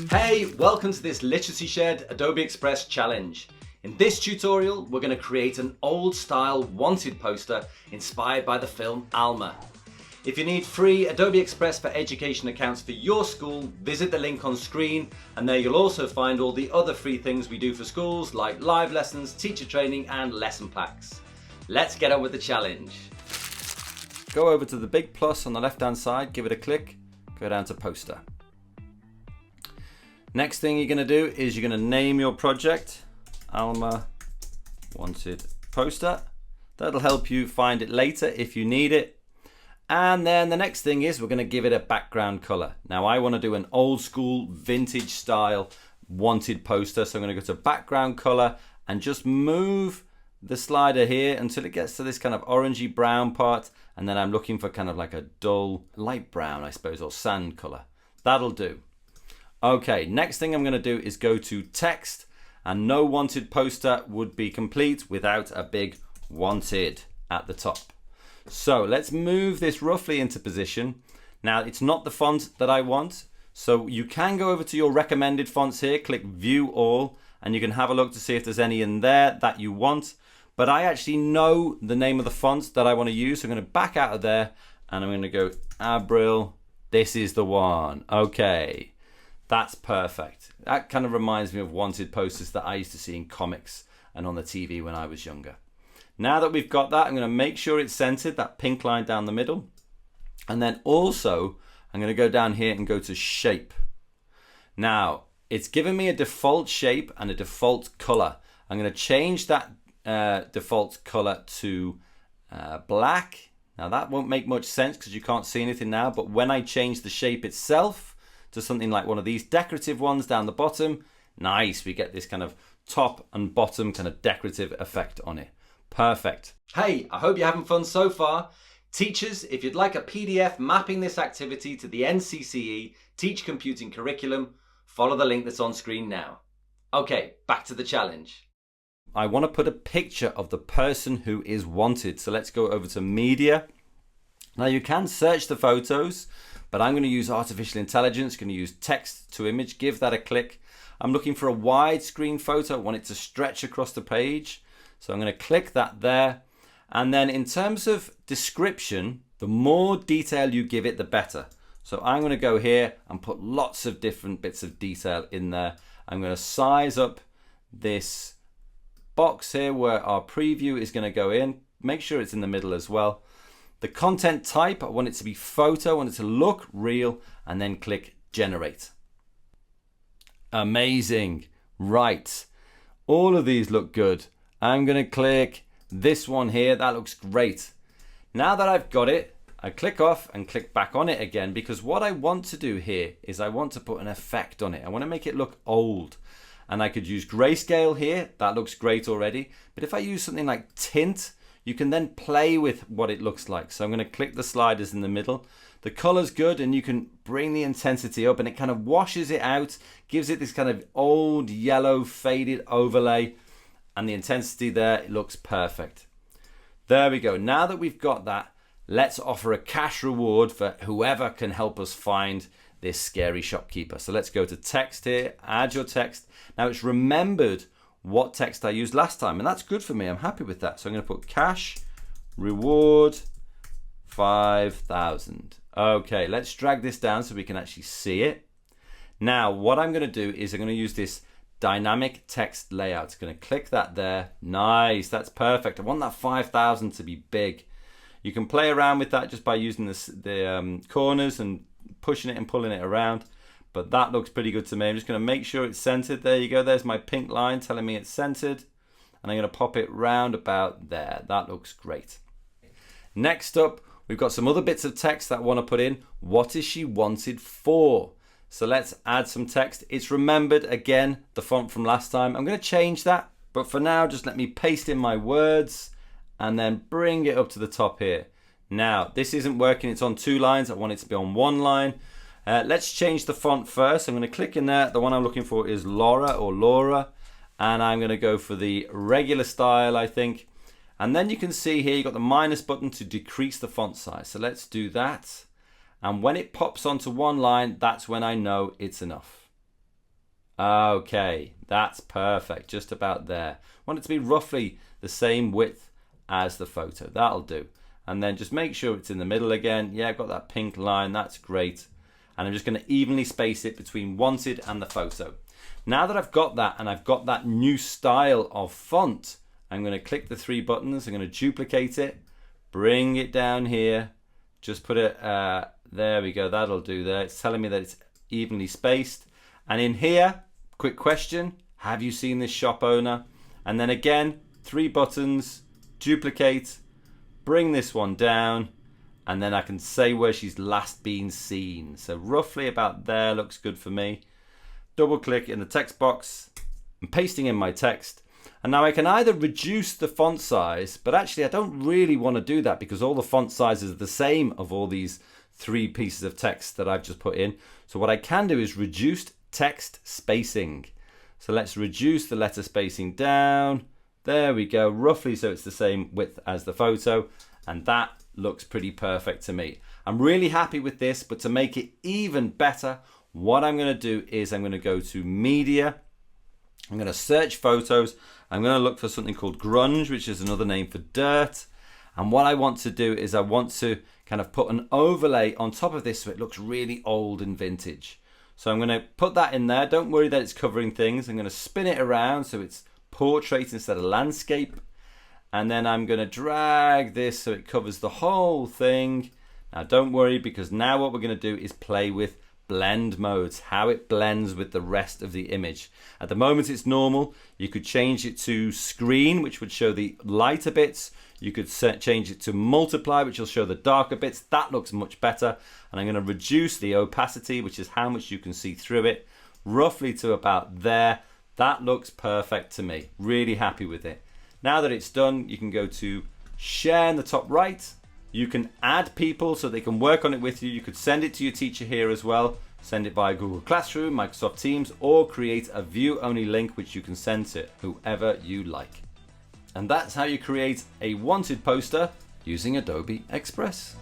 Hey, welcome to this Literacy Shared Adobe Express challenge. In this tutorial, we're going to create an old style wanted poster inspired by the film Alma. If you need free Adobe Express for Education accounts for your school, visit the link on screen, and there you'll also find all the other free things we do for schools like live lessons, teacher training and lesson packs. Let's get on with the challenge. Go over to the big plus on the left hand side, give it a click, go down to poster. Next thing you're going to do is you're going to name your project Alma Wanted Poster. That'll help you find it later if you need it. And then the next thing is we're going to give it a background color. Now I want to do an old school vintage style wanted poster, so I'm going to go to background color and just move the slider here until it gets to this kind of orangey brown part, and then I'm looking for kind of like a dull light brown, I suppose, or sand color. That'll do. Okay, next thing I'm going to do is go to text, and no wanted poster would be complete without a big wanted at the top. So let's move this roughly into position. Now it's not the font that I want, so you can go over to your recommended fonts here, click view all, and you can have a look to see if there's any in there that you want. But I actually know the name of the font that I want to use, so I'm going to back out of there and I'm going to go Abril. This is the one. Okay. That's perfect. That kind of reminds me of wanted posters that I used to see in comics and on the TV when I was younger. Now that we've got that, I'm going to make sure it's centered, that pink line down the middle. And then also, I'm going to go down here and go to shape. Now, it's given me a default shape and a default color. I'm going to change that default color to black. Now that won't make much sense because you can't see anything now, but when I change the shape itself to something like one of these decorative ones down the bottom, nice, we get this kind of top and bottom kind of decorative effect on it. Perfect. Hey, I hope you're having fun so far. Teachers, if you'd like a PDF mapping this activity to the NCCE Teach Computing curriculum, follow the link that's on screen now. Okay, back to the challenge. I want to put a picture of the person who is wanted. So let's go over to media. Now you can search the photos, but I'm going to use artificial intelligence, going to use text to image, give that a click. I'm looking for a widescreen photo, I want it to stretch across the page. So I'm going to click that there. And then in terms of description, the more detail you give it, the better. So I'm going to go here and put lots of different bits of detail in there. I'm going to size up this box here where our preview is going to go in. Make sure it's in the middle as well. The content type, I want it to be photo, I want it to look real, and then click generate. Amazing. Right. All of these look good. I'm going to click this one here. That looks great. Now that I've got it, I click off and click back on it again, because what I want to do here is I want to put an effect on it. I want to make it look old. And I could use grayscale here. That looks great already. But if I use something like tint, you can then play with what it looks like. So I'm going to click the sliders in the middle. The color's good, and you can bring the intensity up, and it kind of washes it out, gives it this kind of old yellow faded overlay, and the intensity there, it looks perfect. There we go. Now that we've got that, let's offer a cash reward for whoever can help us find this scary shopkeeper. So let's go to text here, add your text. Now it's remembered what text I used last time, and that's good for me. I'm happy with that. So I'm going to put cash reward 5,000. Okay, let's drag this down so we can actually see it. Now what I'm going to do is I'm going to use this dynamic text layout. It's going to click that there. Nice, that's perfect. I want that 5,000 to be big. You can play around with that just by using the corners and pushing it and pulling it around. But that looks pretty good to me. I'm just going to make sure it's centered. There you go. There's my pink line telling me it's centered. And I'm going to pop it round about there. That looks great. Next up, we've got some other bits of text that I want to put in. What is she wanted for? So let's add some text. It's remembered, again, the font from last time. I'm going to change that. But for now, just let me paste in my words and then bring it up to the top here. Now, this isn't working. It's on 2 lines. I want it to be on 1 line. Let's change the font first. I'm going to click in there. The one I'm looking for is Laura or Laura. And I'm going to go for the regular style, I think. And then you can see here, you've got the minus button to decrease the font size. So let's do that. And when it pops onto 1 line, that's when I know it's enough. Okay, that's perfect, just about there. Want it to be roughly the same width as the photo. That'll do. And then just make sure it's in the middle again. Yeah, I've got that pink line, that's great. And I'm just going to evenly space it between wanted and the photo. Now that I've got that and I've got that new style of font, I'm going to click the three buttons. I'm going to duplicate it, bring it down here, just put it, there we go, that'll do there. It's telling me that it's evenly spaced. And in here, quick question, have you seen this shop owner? And then again, three buttons, duplicate, bring this one down, and then I can say where she's last been seen. So roughly about there looks good for me. Double click in the text box, I'm pasting in my text. And now I can either reduce the font size, but actually I don't really want to do that because all the font sizes are the same of all these three pieces of text that I've just put in. So what I can do is reduced text spacing. So let's reduce the letter spacing down. There we go, roughly so it's the same width as the photo. And that looks pretty perfect to me. I'm really happy with this, but to make it even better, what I'm going to do is I'm going to go to media. I'm going to search photos. I'm going to look for something called grunge, which is another name for dirt. And what I want to do is I want to kind of put an overlay on top of this so it looks really old and vintage. So I'm going to put that in there. Don't worry that it's covering things. I'm going to spin it around so it's portrait instead of landscape. And then I'm going to drag this so it covers the whole thing. Now don't worry, because now what we're going to do is play with blend modes, how it blends with the rest of the image. At the moment it's normal. You could change it to screen, which would show the lighter bits. You could change it to multiply, which will show the darker bits. That looks much better. And I'm going to reduce the opacity, which is how much you can see through it, roughly to about there. That looks perfect to me. Really happy with it. Now that it's done, you can go to share in the top right. You can add people so they can work on it with you. You could send it to your teacher here as well. Send it via Google Classroom, Microsoft Teams, or create a view-only link which you can send to whoever you like. And that's how you create a wanted poster using Adobe Express.